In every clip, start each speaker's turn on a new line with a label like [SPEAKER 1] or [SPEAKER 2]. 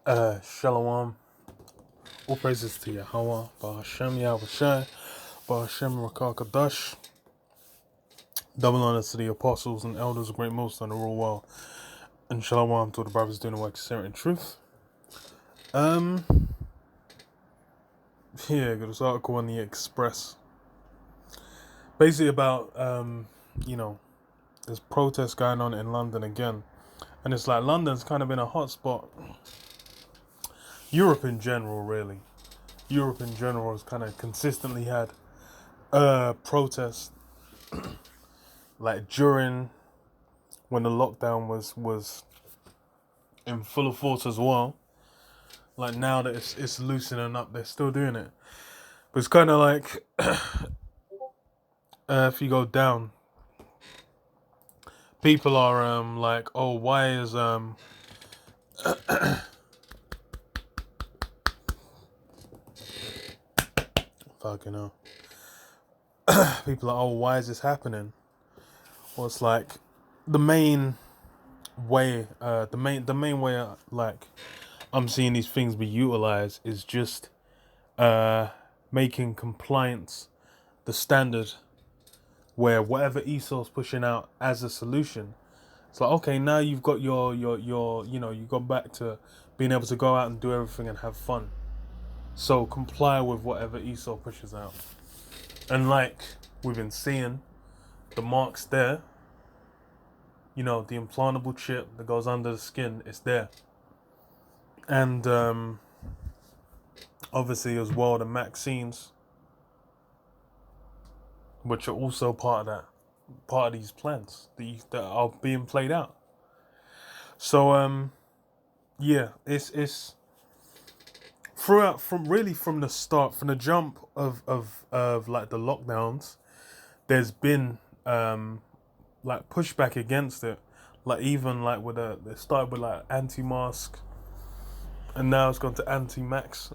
[SPEAKER 1] Shalom. All praises to Yahweh, Bahashem Yahushai, Bahashem Rakah Kadash. Double honor to the apostles and elders of Great Most on the royal world. And Shalom to the brothers doing the work of sincerity and truth. Got this article on the Express. Basically about, there's protests going on in London again. And it's like London's kind of been a hot spot. Europe in general, really. Europe in general has kind of consistently had protests like during when the lockdown was in full force as well. Like now that it's loosening up, they're still doing it. But it's kind of like if you go down, people are like, oh, why is fucking hell. People are, oh, why is this happening? Well, it's like the main way, like I'm seeing these things be utilized is just making compliance the standard, where whatever ESO's pushing out as a solution, it's like, okay, now you've got your you go back to being able to go out and do everything and have fun. So comply with whatever ESO pushes out. And like we've been seeing, the marks there, the implantable chip that goes under the skin is there. And obviously as well the vaccines, which are also part of these plans that are being played out. So it's throughout from the start, from the jump of like the lockdowns, there's been like pushback against it. Like even like they started with like anti-mask, and now it's gone to anti-max,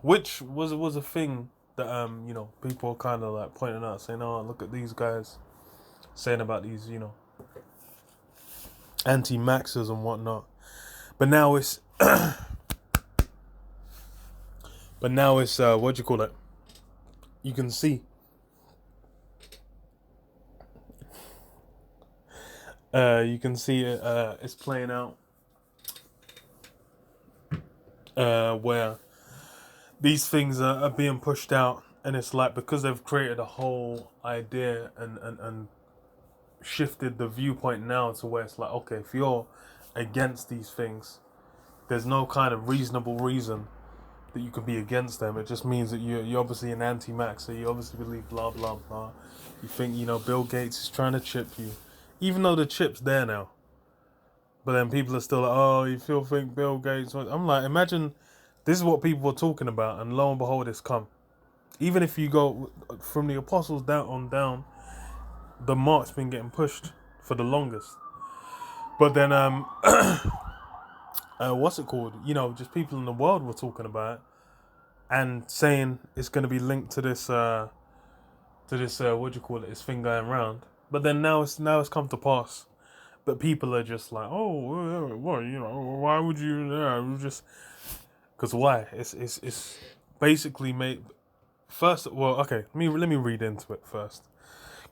[SPEAKER 1] which was a thing that people are kind of like pointing out, saying, oh, look at these guys saying about these anti-maxers and whatnot. But now it's what do you call it? You can see it's playing out where these things are being pushed out, and it's like because they've created a whole idea and shifted the viewpoint now to where it's like, okay, if you're against these things, there's no kind of reasonable reason that you could be against them. It just means that you're obviously an anti-maxer. You obviously believe blah blah blah. You think Bill Gates is trying to chip you, even though the chip's there now. But then people are still like, oh, you still think Bill Gates? I'm like, imagine this is what people were talking about, and lo and behold, it's come. Even if you go from the apostles down on down, the mark's been getting pushed for the longest. But then what's it called? Just people in the world were talking about it and saying it's going to be linked to this what do you call it? This thing going around. But then now it's come to pass. But people are just like, oh, what? Why would you? Just because why? It's basically made first. Well, okay. Let me read into it first.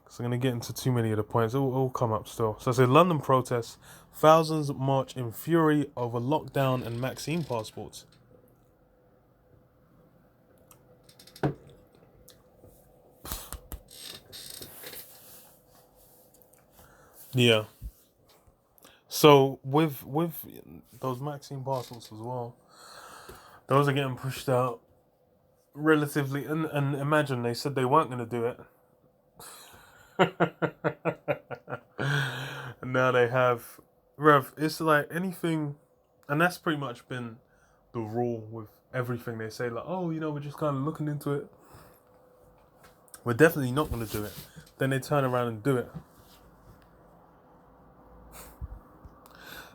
[SPEAKER 1] So I'm going to get into too many of the points. It'll all come up still. So I say London protests. Thousands march in fury over lockdown and vaccine passports. Yeah. So with those vaccine passports as well, those are getting pushed out relatively. And imagine they said they weren't going to do it. And now they have. Rev, it's like anything, and that's pretty much been the rule with everything. They say like, oh, we're just kind of looking into it. We're definitely not going to do it. Then they turn around and do it.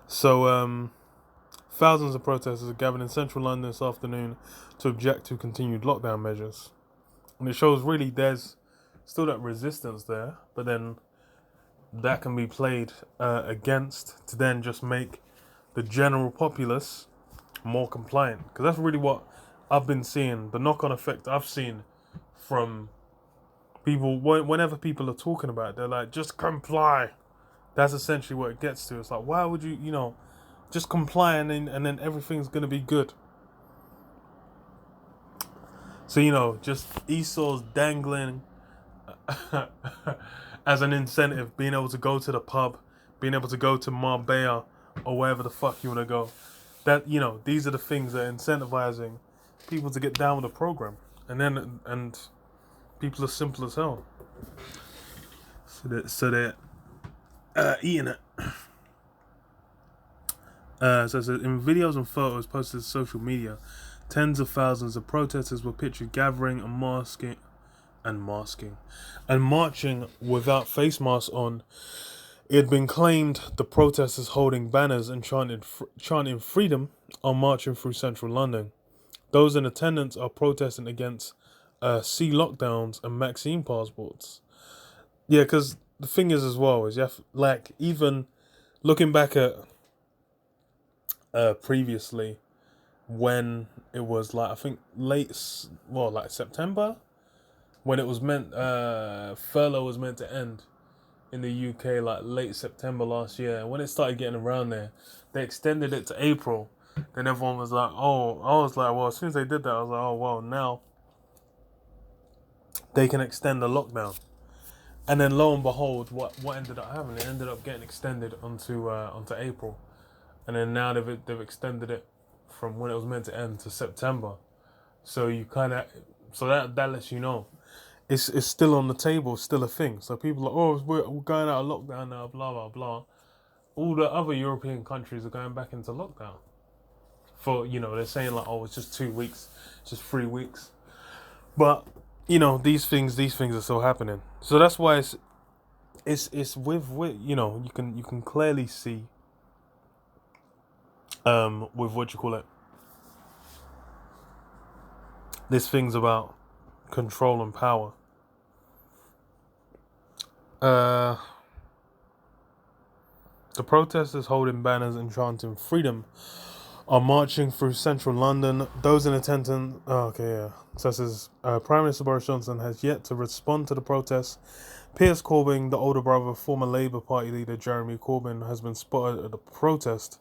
[SPEAKER 1] So, thousands of protesters are gathered in central London this afternoon to object to continued lockdown measures. And it shows really there's still that resistance there, but then that can be played against to then just make the general populace more compliant. Because that's really what I've been seeing. The knock-on effect I've seen from people, whenever people are talking about it, they're like, just comply. That's essentially what it gets to. It's like, why would you, just comply and then everything's going to be good. So, just Esau's dangling as an incentive, being able to go to the pub, being able to go to Marbella or wherever the fuck you want to go. These are the things that are incentivizing people to get down with the program. And people are simple as hell. So they're eating it. So in videos and photos posted to social media, tens of thousands of protesters were pictured gathering and marching without face masks on. It had been claimed the protesters holding banners and chanting freedom are marching through central London. Those in attendance are protesting against C lockdowns and vaccine passports. Yeah, because the thing is as well is even looking back at previously when it was like I think like September when it was meant furlough was meant to end in the UK like late September last year. When it started getting around there, they extended it to April. Then everyone was like, oh, I was like, well, as soon as they did that, I was like, oh, well, now they can extend the lockdown. And then lo and behold, what ended up happening? It ended up getting extended onto April, and then now they've extended it from when it was meant to end to September. So that lets you know it's still on the table, still a thing. So people are we're going out of lockdown now, blah blah blah. All the other European countries are going back into lockdown. They're saying like, oh, it's just 2 weeks, it's just 3 weeks, but these things are still happening. So that's why it's with you can clearly see with what you call it, this thing's about control and power. The protesters holding banners and chanting freedom are marching through central London. Those in attendance... Oh, okay, yeah. So it says, Prime Minister Boris Johnson has yet to respond to the protests. Piers Corbyn, the older brother of former Labour Party leader Jeremy Corbyn, has been spotted at the protest.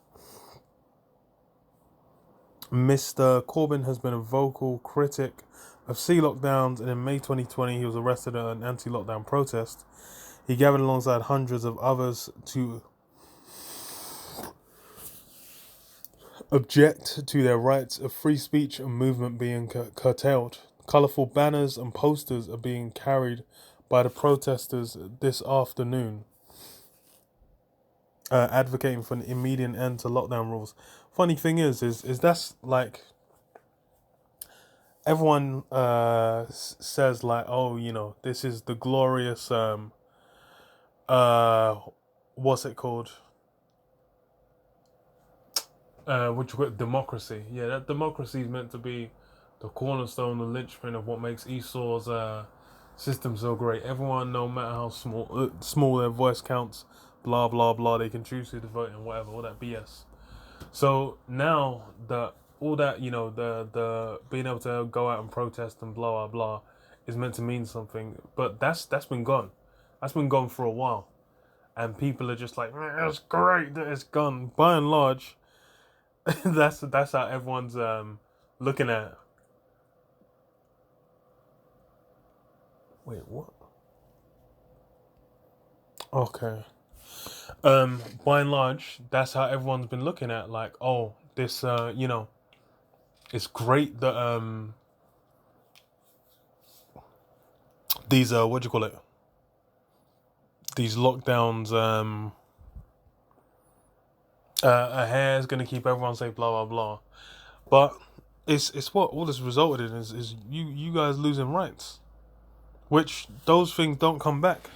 [SPEAKER 1] Mr. Corbyn has been a vocal critic of sea lockdowns, and in May 2020 he was arrested at an anti-lockdown protest. He gathered alongside hundreds of others to object to their rights of free speech and movement being curtailed. Colourful banners and posters are being carried by the protesters this afternoon, advocating for an immediate end to lockdown rules. Funny thing is that's like everyone says like, oh, this is the glorious what's it called? Which democracy. Yeah, that democracy is meant to be the cornerstone, the linchpin of what makes Esau's system so great. Everyone, no matter how small their voice counts, blah blah blah, they can choose who to vote and whatever, all that BS. So now the being able to go out and protest and blah blah blah is meant to mean something, but that's been gone. That's been gone for a while, and people are just like, it's great that it's gone. By and large, that's how everyone's looking at it. Wait, what? Okay. By and large, that's how everyone's been looking at, like, oh, this it's great that these what do you call it? These lockdowns ahead is gonna keep everyone safe, blah blah blah. But it's what all this resulted in is you guys losing rights, which those things don't come back.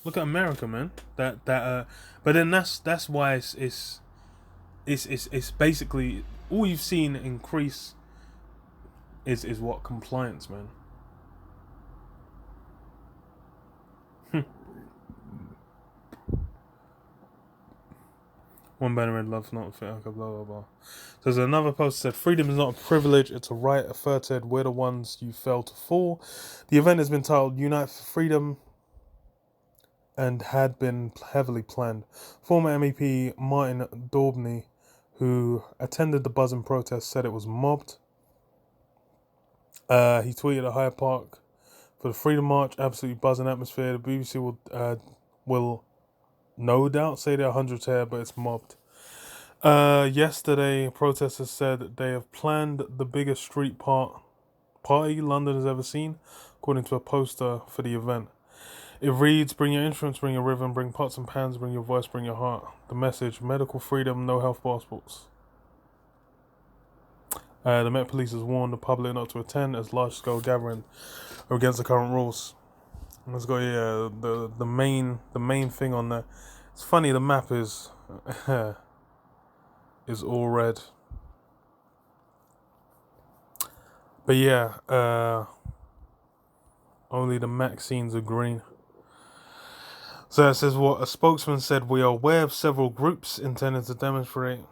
[SPEAKER 1] Look at America, man. But then that's why it's basically all you've seen increase is what compliance, man. One banner read, "Love's not fit." Okay, blah blah blah. So there's another post that said, "Freedom is not a privilege; it's a right." A third said, "We're the ones you fail to fall." The event has been titled "Unite for Freedom" and had been heavily planned. Former MEP Martin Daubney, who attended the buzzing protest, said it was mobbed. He tweeted at Hyde Park for the Freedom March, absolutely buzzing atmosphere. The BBC will no doubt say there are hundreds here, but it's mobbed. Yesterday, protesters said they have planned the biggest street party London has ever seen, according to a poster for the event. It reads, "Bring your instruments, bring your rhythm, bring pots and pans, bring your voice, bring your heart." The message, medical freedom, no health passports. The Met Police has warned the public not to attend as large-scale gatherings are against the current rules. Let's go. Yeah, the main thing on there. It's funny. The map is is all red. But yeah, only the Maxine's are green. So it says what a spokesman said: "We are aware of several groups intending to demonstrate."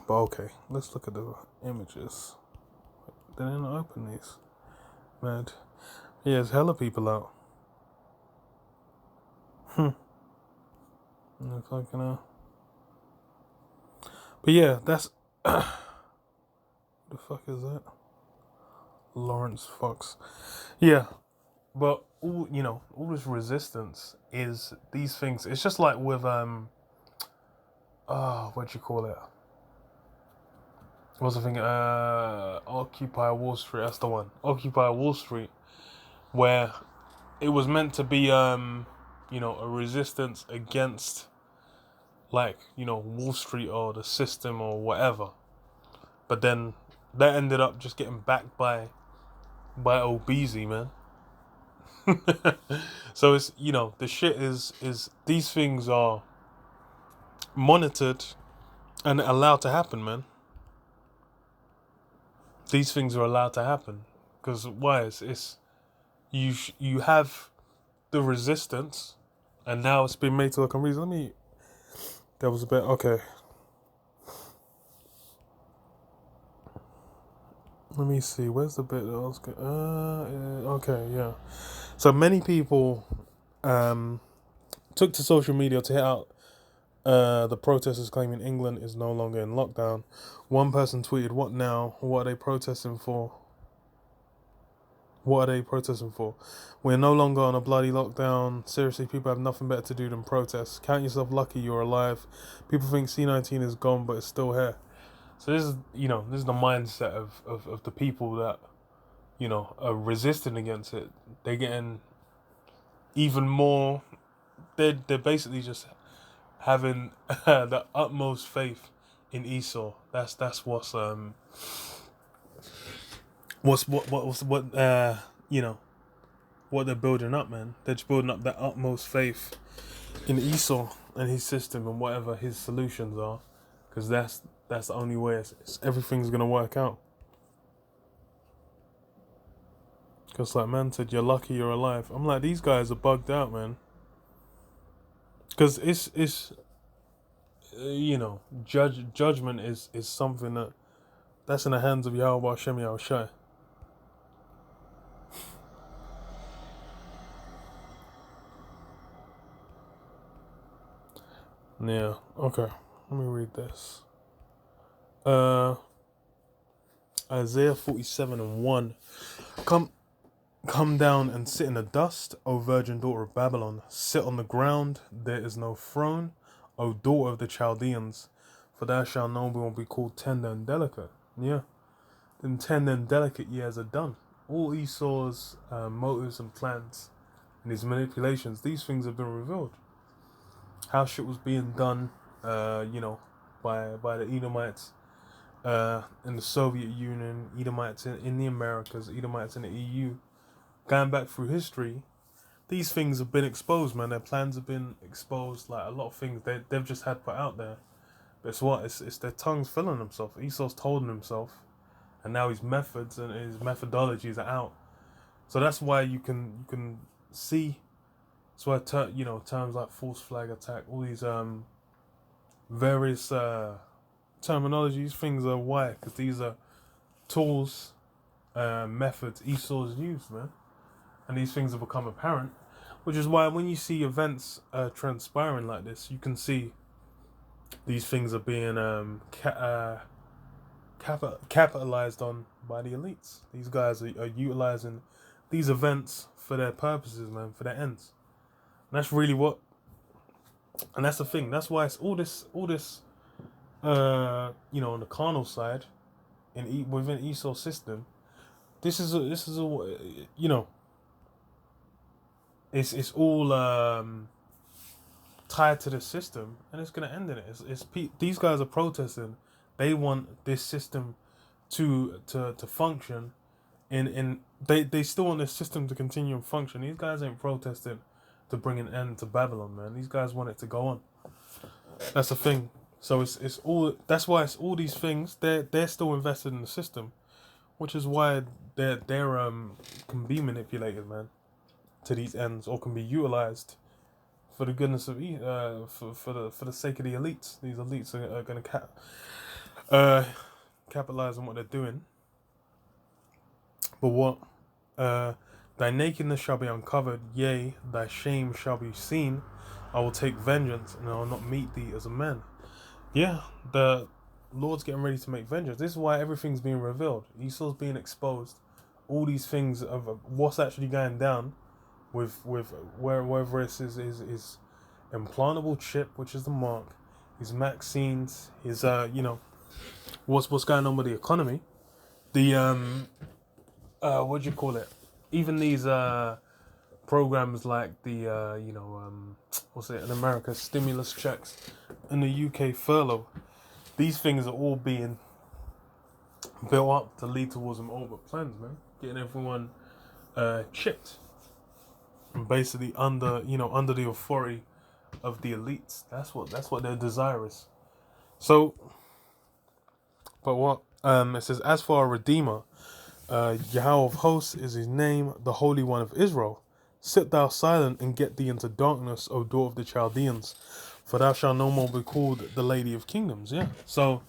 [SPEAKER 1] But okay, let's look at the images. They didn't open these. Mad. Yeah, there's hella people out. If I can, But yeah, that's what the fuck is that? Lawrence Fox. Yeah, but all this resistance is these things. It's just like with what you call it? What's the thing? Occupy Wall Street. That's the one. Occupy Wall Street, where it was meant to be a resistance against Wall Street or the system or whatever. But then that ended up just getting backed by Obeezy, man. So it's the shit is these things are monitored and allowed to happen, man. These things are allowed to happen because why? It's you have the resistance, and now it's been made to look unreasonable. That was a bit okay. Let me see. Where's the bit that I was going? Okay, yeah. So many people took to social media to hit out the protesters claiming England is no longer in lockdown. One person tweeted, "What now? What are they protesting for? What are they protesting for? We're no longer on a bloody lockdown. Seriously, people have nothing better to do than protest. Count yourself lucky you're alive. People think C-19 is gone, but it's still here." So this is the mindset of the people that are resisting against it. They're getting even more. They're basically just having the utmost faith in Esau. That's what they're building up, man. They're just building up that utmost faith in Esau and his system and whatever his solutions are, because that's the only way everything's gonna work out. Because like man said, you're lucky you're alive. I'm like, these guys are bugged out, man. Because it's judgment is something that's in the hands of Yahweh Hashem Yahushai. Yeah, okay. Let me read this. Isaiah 47:1. Come down and sit in the dust, O virgin daughter of Babylon. Sit on the ground, there is no throne, O daughter of the Chaldeans. For thou shalt no more be called tender and delicate. Yeah. Then tender and delicate years are done. All Esau's motives and plans and his manipulations, these things have been revealed. How shit was being done, by the Edomites in the Soviet Union, Edomites in the Americas, Edomites in the EU. Going back through history, these things have been exposed, man. Their plans have been exposed. Like a lot of things they've just had put out there. But it's their tongues filling themselves. Esau's told himself, and now his methods and his methodologies are out. So that's why you can see That's why terms like false flag attack, all these various terminologies, things are why, because these are tools, methods Esau's used, man, and these things have become apparent, which is why when you see events transpiring like this, you can see these things are being capitalized on by the elites. These guys are utilizing these events for their purposes, man, for their ends. And that's really what, and that's the thing. That's why it's all this, on the carnal side, within Esau's system. This is it's all tied to the system, and it's gonna end in it. These guys are protesting. They want this system to function. They still want this system to continue and function. These guys ain't protesting to bring an end to Babylon, man. These guys want it to go on. That's the thing. So it's all. That's why it's all these things. They're still invested in the system, which is why they're can be manipulated, man, to these ends, or can be utilized for the goodness of for the sake of the elites. These elites are going to capitalize on what they're doing. But what? Thy nakedness shall be uncovered, yea, thy shame shall be seen. I will take vengeance, and I will not meet thee as a man. Yeah, the Lord's getting ready to make vengeance. This is why everything's being revealed. Esau's being exposed. All these things of what's actually going down with wherever it is implantable chip, which is the mark, his vaccines, his what's going on with the economy, the what do you call it? Even these programs like the what's it in America, stimulus checks, and the UK furlough. These things are all being built up to lead towards them orbit plans, man. Getting everyone chipped, and basically under the authority of the elites. That's what their desire is. So, but what it says, as for our Redeemer, Yahweh of hosts is his name, the Holy One of Israel. Sit thou silent and get thee into darkness, O daughter of the Chaldeans, for thou shalt no more be called the Lady of Kingdoms. Yeah. So,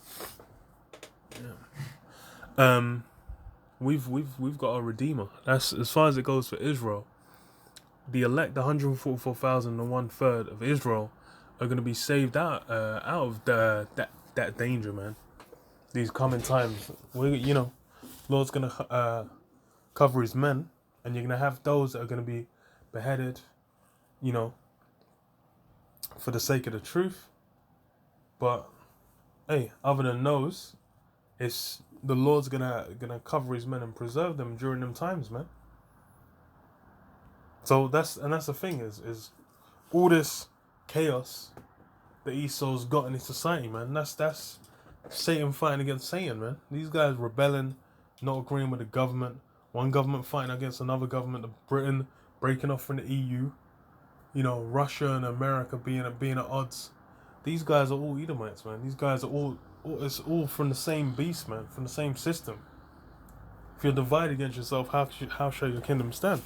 [SPEAKER 1] we've got a Redeemer. That's as far as it goes for Israel. The elect, the 144,000 and 1/3 of Israel, are going to be saved out of that danger, man. These coming times, Lord's going to cover his men, and you're going to have those that are going to be beheaded, for the sake of the truth. But hey, other than those, it's the Lord's gonna cover his men and preserve them during them times, man. So that's the thing is all this chaos that Esau's got in his society, man. That's Satan fighting against Satan, man. These guys rebelling, not agreeing with the government. One government fighting against another government. Britain breaking off from the EU. Russia and America being at odds. These guys are all Edomites, man. These guys are all it's all from the same beast, man. From the same system. If you're divided against yourself, how shall your kingdom stand?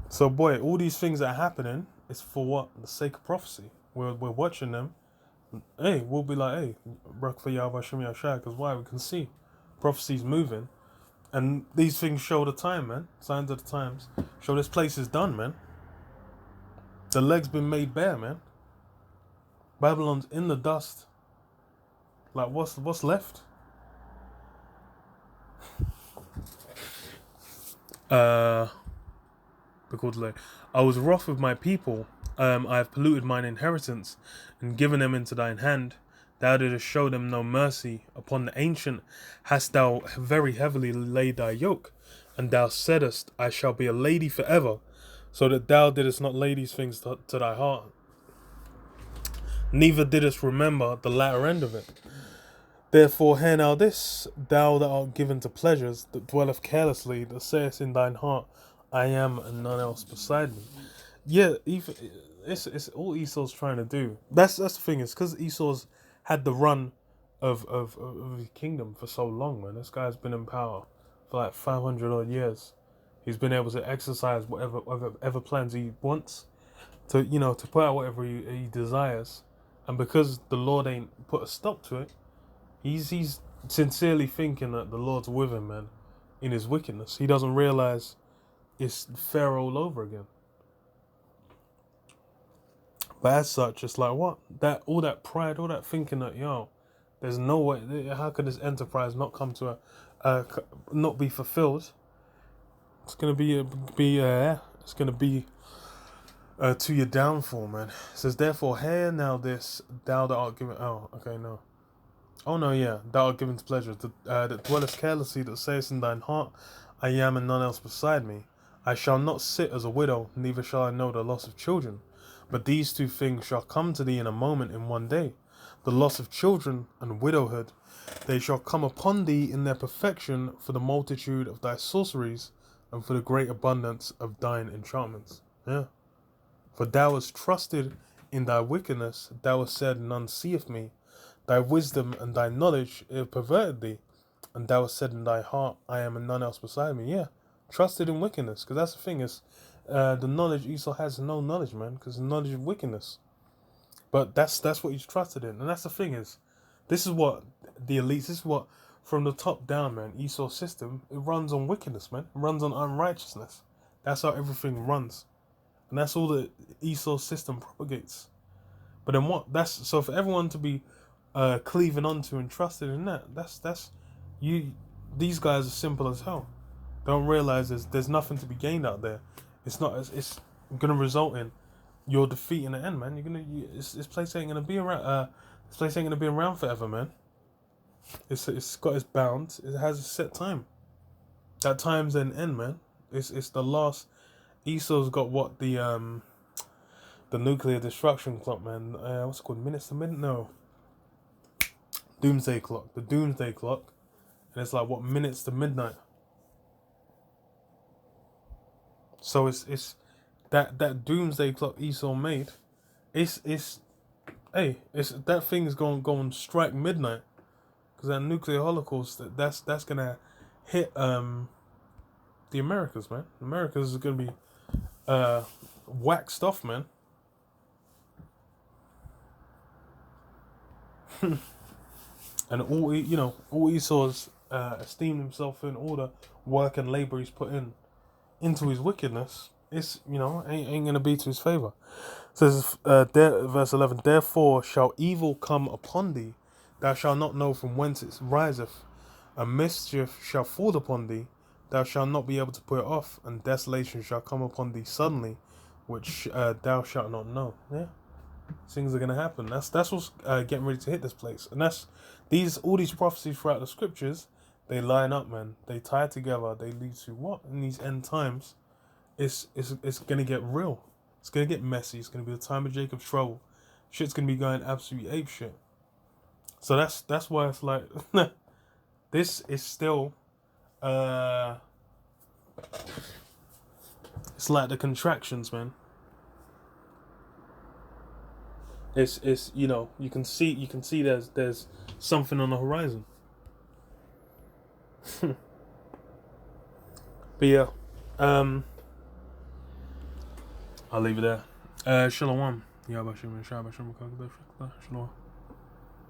[SPEAKER 1] So, boy, all these things that are happening is for what? The sake of prophecy. We're watching them. Hey, we'll be like, hey, Barak for Yahweh Hashem Yahshua, because why? We can see prophecy's moving. And these things show the time, man. Signs of the times. Show this place is done, man. The leg's been made bare, man. Babylon's in the dust. Like, what's left? Because I was wroth with my people. I have polluted mine inheritance and given them into thine hand. Thou didst show them no mercy. Upon the ancient hast thou very heavily laid thy yoke. And thou saidest, I shall be a lady forever, so that thou didst not lay these things to thy heart. Neither didst remember the latter end of it. Therefore hear now this, thou that art given to pleasures, that dwelleth carelessly, that sayest in thine heart, I am and none else beside me. Yeah, it's all Esau's trying to do. That's the thing, is because Esau's had the run of his kingdom for so long, man. This guy's been in power for like 500 odd years. He's been able to exercise whatever plans he wants, to to put out whatever he desires, and because the Lord ain't put a stop to it, he's sincerely thinking that the Lord's with him, man, in his wickedness. He doesn't realize it's Pharaoh all over again. But as such, it's like what that all that pride, all that thinking that there's no way. How could this enterprise not come to not be fulfilled? It's gonna it's gonna be to your downfall, man. It says, therefore, hear now this, thou that art given. Oh, okay, no. Oh no, yeah, thou art given to pleasure. That dwellest carelessly, that sayest in thine heart, I am and none else beside me. I shall not sit as a widow, neither shall I know the loss of children. But these two things shall come to thee in a moment, in one day: the loss of children and widowhood. They shall come upon thee in their perfection, for the multitude of thy sorceries, and for the great abundance of thine enchantments. Yeah. For thou hast trusted in thy wickedness, thou hast said, none seeth me. Thy wisdom and thy knowledge have perverted thee, and thou hast said in thy heart, I am and none else beside me. Yeah, trusted in wickedness, because that's the thing is, the knowledge Esau has no knowledge, man, because knowledge of wickedness. But that's what he's trusted in, and that's the thing is, this is what the elites, this is what from the top down, man, Esau's system, it runs on wickedness, man. It runs on unrighteousness. That's how everything runs. And that's all that Esau's system propagates. But then what? That's so for everyone to be cleaving onto and trusted in that. That's you. These guys are simple as hell. They don't realize there's nothing to be gained out there. It's not. It's gonna result in your defeat in the end, man. This place ain't gonna be around. This place ain't gonna be around forever, man. It's got its bounds. It has a set time. That time's an end, man. It's the last. Esau's got what the nuclear destruction clock, man. What's it called? Minutes to midnight? No. Doomsday clock. The doomsday clock. And it's like what, minutes to midnight. So it's that doomsday clock Esau made. It's that thing is going to strike midnight, because that nuclear holocaust that's gonna hit the Americas, man. Americas is gonna be waxed off, man. And all Esau's esteemed himself in, all the work and labor he's put into his wickedness, it's ain't gonna be to his favor. It says verse 11, therefore shall evil come upon thee, thou shalt not know from whence it riseth. A mischief shall fall upon thee, thou shalt not be able to put it off, and desolation shall come upon thee suddenly, which thou shalt not know. Yeah, things are gonna happen. That's what's getting ready to hit this place, and that's all these prophecies throughout the scriptures. They line up, man. They tie together. They lead to what in these end times? It's gonna get real. It's gonna get messy. It's gonna be the time of Jacob's trouble. Shit's gonna be going absolutely ape shit. So that's why it's like this is still it's like the contractions, man. It's you can see there's something on the horizon. But yeah, I'll leave it there. Shalom. Yeah, Shalom.